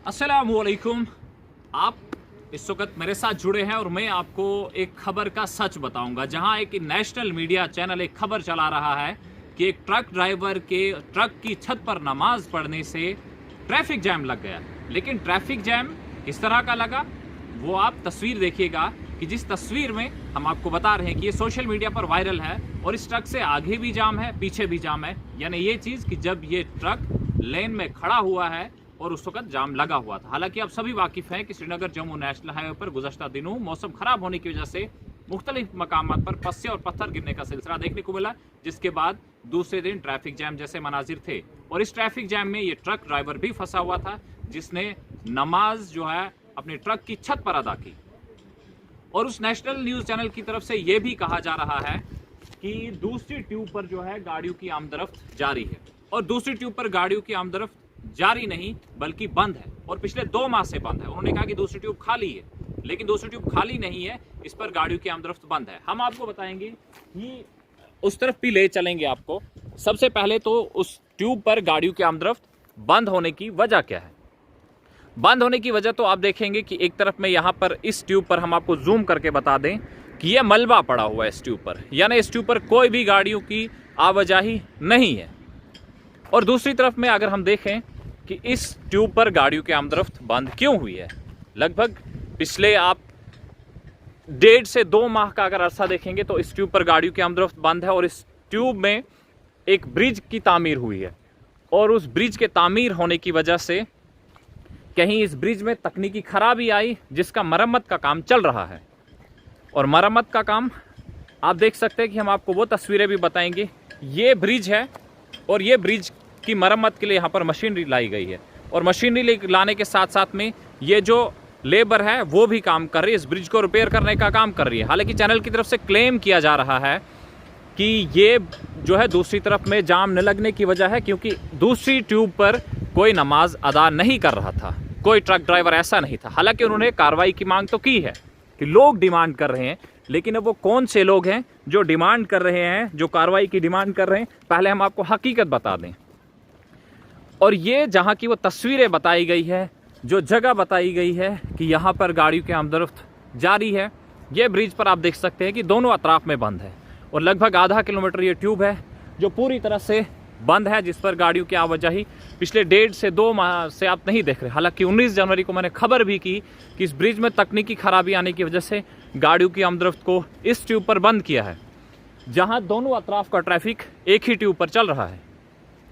अस्सलामुअलैकुम। आप इस वक्त मेरे साथ जुड़े हैं और मैं आपको एक खबर का सच बताऊंगा, जहां एक नेशनल मीडिया चैनल एक खबर चला रहा है कि एक ट्रक ड्राइवर के ट्रक की छत पर नमाज पढ़ने से ट्रैफिक जैम लग गया। लेकिन ट्रैफिक जैम किस तरह का लगा वो आप तस्वीर देखिएगा कि जिस तस्वीर में हम आपको बता रहे हैं कि ये सोशल मीडिया पर वायरल है और इस ट्रक से आगे भी जाम है, पीछे भी जाम है। यानी ये चीज़ कि जब ये ट्रक लेन में खड़ा हुआ है और उस वक्त जाम लगा हुआ था। हालांकि आप सभी वाकिफ हैं कि श्रीनगर जम्मू नेशनल हाईवे पर गुज़श्ता दिनों मौसम खराब होने की वजह से मुख्तलिफ मकामात पर पस्से और पत्थर गिरने का सिलसिला देखने को मिला, जिसके बाद दूसरे दिन ट्रैफिक जैम जैसे मनाजिर थे। और इस ट्रैफिक जैम में ये ट्रक ड्राइवर भी फंसा हुआ था, जिसने नमाज जो है अपने ट्रक की छत पर अदा की। और उस नेशनल न्यूज़ चैनल की तरफ से ये भी कहा जा रहा है कि दूसरी ट्यूब पर जो है गाड़ियों की आमदरफ्त जारी है। और दूसरी ट्यूब पर गाड़ियों की आमदरफ्त जारी नहीं बल्कि बंद है, और पिछले 2 माह से बंद है। उन्होंने कहा कि दूसरी ट्यूब खाली है, लेकिन दूसरी ट्यूब खाली नहीं है, इस पर गाड़ियों की आमदरफ्त बंद है। हम आपको बताएंगे कि उस तरफ भी ले चलेंगे आपको। सबसे पहले तो उस ट्यूब पर गाड़ियों की आमदरफ्त बंद होने की वजह क्या है। बंद होने की वजह तो आप देखेंगे कि एक तरफ में यहाँ पर इस ट्यूब पर हम आपको जूम करके बता दें कि यह मलबा पड़ा हुआ है इस ट्यूब पर, यानी इस ट्यूब पर कोई भी गाड़ियों की आवाजाही नहीं है। और दूसरी तरफ में अगर हम देखें कि इस ट्यूब पर गाड़ियों की आमदरफ्त बंद क्यों हुई है, लगभग पिछले आप 1.5 से 2 माह का अगर अरसा देखेंगे तो इस ट्यूब पर गाड़ियों की आमदरफ्त बंद है। और इस ट्यूब में एक ब्रिज की तामीर हुई है, और उस ब्रिज के तामीर होने की वजह से कहीं इस ब्रिज में तकनीकी खराबी आई, जिसका मरम्मत का काम चल रहा है। और मरम्मत का काम आप देख सकते हैं कि हम आपको वो तस्वीरें भी बताएंगे। ये ब्रिज है और ये ब्रिज की मरम्मत के लिए यहाँ पर मशीनरी लाई गई है, और मशीनरी लाने के साथ साथ में ये जो लेबर है वो भी काम कर रही है, इस ब्रिज को रिपेयर करने का काम कर रही है। हालांकि चैनल की तरफ से क्लेम किया जा रहा है कि ये जो है दूसरी तरफ में जाम न लगने की वजह है, क्योंकि दूसरी ट्यूब पर कोई नमाज अदा नहीं कर रहा था, कोई ट्रक ड्राइवर ऐसा नहीं था। हालांकि उन्होंने कार्रवाई की मांग तो की है कि लोग डिमांड कर रहे हैं, लेकिन अब वो कौन से लोग हैं जो डिमांड कर रहे हैं, जो कार्रवाई की डिमांड कर रहे हैं, पहले हम आपको हकीकत बता दें। और ये जहाँ की वो तस्वीरें बताई गई है, जो जगह बताई गई है कि यहाँ पर गाड़ियों की आमदरफ्त जारी है, ये ब्रिज पर आप देख सकते हैं कि दोनों अतराफ में बंद है, और लगभग आधा किलोमीटर ये ट्यूब है जो पूरी तरह से बंद है, जिस पर गाड़ियों की आवाजाही पिछले 1.5 से 2 माह से आप नहीं देख रहे। हालांकि 19 जनवरी को मैंने खबर भी की कि इस ब्रिज में तकनीकी खराबी आने की वजह से गाड़ियों की आमदरफ्त को इस ट्यूब पर बंद किया है, जहां दोनों अतराफ का ट्रैफिक एक ही ट्यूब पर चल रहा है।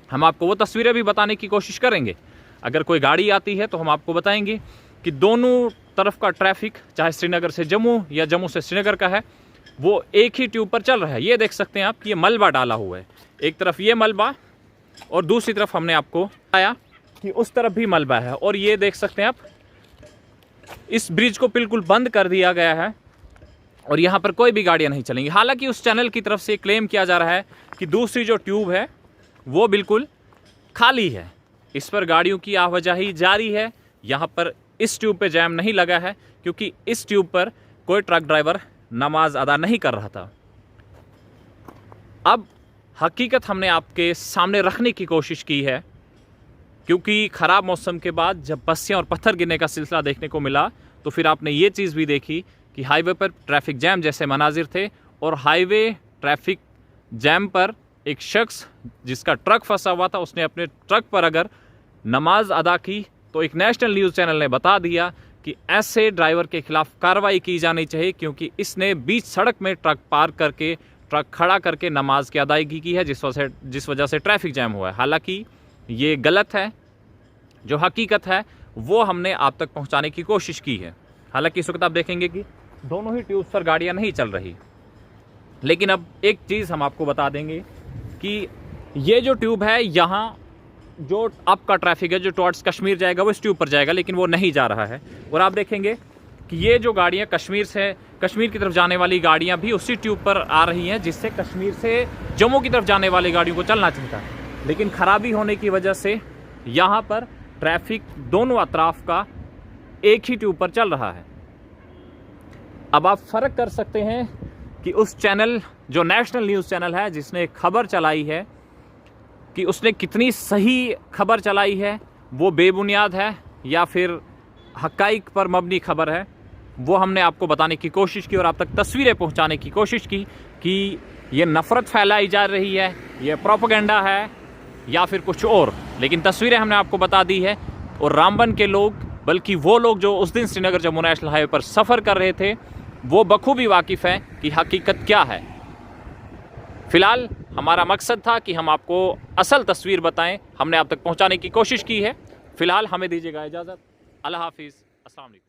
हम आपको वो तस्वीरें भी बताने की कोशिश करेंगे। अगर कोई गाड़ी आती है तो हम आपको बताएंगे कि दोनों तरफ का ट्रैफिक, चाहे श्रीनगर से जम्मू या जम्मू से श्रीनगर का है, वो एक ही ट्यूब पर चल रहा है। ये देख सकते हैं आप कि ये मलबा डाला हुआ है, एक तरफ ये मलबा और दूसरी तरफ हमने आपको बताया कि उस तरफ भी मलबा है। और ये देख सकते हैं आप, इस ब्रिज को बिल्कुल बंद कर दिया गया है और यहाँ पर कोई भी गाड़ियाँ नहीं चलेंगी। हालांकि उस चैनल की तरफ से क्लेम किया जा रहा है कि दूसरी जो ट्यूब है वो बिल्कुल खाली है, इस पर गाड़ियों की आवाजाही जारी है। यहाँ पर इस ट्यूब पे जैम नहीं लगा है, क्योंकि इस ट्यूब पर कोई ट्रक ड्राइवर नमाज अदा नहीं कर रहा था। अब हकीकत हमने आपके सामने रखने की कोशिश की है, क्योंकि ख़राब मौसम के बाद जब पस्सियाँ और पत्थर गिरने का सिलसिला देखने को मिला, तो फिर आपने ये चीज़ भी देखी कि हाईवे पर ट्रैफिक जैम जैसे मनाजिर थे। और हाईवे ट्रैफिक जैम पर एक शख्स जिसका ट्रक फंसा हुआ था, उसने अपने ट्रक पर अगर नमाज अदा की तो एक नेशनल न्यूज़ चैनल ने बता दिया कि ऐसे ड्राइवर के खिलाफ कार्रवाई की जानी चाहिए, क्योंकि इसने बीच सड़क में ट्रक पार्क करके, ट्रक खड़ा करके नमाज की अदायगी की है, जिस वजह से ट्रैफिक जैम हुआ है। हालांकि ये गलत है, जो हकीकत है वो हमने आप तक पहुंचाने की कोशिश की है। हालांकि इस वक्त आप देखेंगे कि दोनों ही ट्यूब्स पर गाड़ियां नहीं चल रही। लेकिन अब एक चीज़ हम आपको बता देंगे कि ये जो ट्यूब है, यहाँ जो आपका ट्रैफिक है जो टुवर्ड्स कश्मीर जाएगा वो इस ट्यूब पर जाएगा, लेकिन वो नहीं जा रहा है। और आप देखेंगे कि ये जो गाड़ियाँ कश्मीर की तरफ जाने वाली गाड़ियाँ भी उसी ट्यूब पर आ रही हैं, जिससे कश्मीर से जम्मू की तरफ जाने वाली गाड़ियों को चलना चाहिए। लेकिन खराबी होने की वजह से यहाँ पर ट्रैफिक दोनों अतराफ का एक ही ट्यूब पर चल रहा है। अब आप फ़र्क कर सकते हैं कि उस चैनल, जो नेशनल न्यूज़ चैनल है, जिसने खबर चलाई है, कि उसने कितनी सही खबर चलाई है, वो बेबुनियाद है या फिर हक़ाइक़ पर मबनी खबर है, वो हमने आपको बताने की कोशिश की और आप तक तस्वीरें पहुंचाने की कोशिश की कि ये नफ़रत फैलाई जा रही है, ये प्रोपेगेंडा है या फिर कुछ और। लेकिन तस्वीरें हमने आपको बता दी है। और रामबन के लोग, बल्कि वो लोग जो उस दिन श्रीनगर जम्मू नेशनल हाईवे पर सफ़र कर रहे थे, वो बखूबी वाकिफ़ हैं कि हकीकत क्या है। फ़िलहाल हमारा मकसद था कि हम आपको असल तस्वीर बताएं, हमने आप तक पहुंचाने की कोशिश की है। फ़िलहाल हमें दीजिएगा इजाज़त। अल्लाह हाफिज़, अस्सलाम वालेकुम।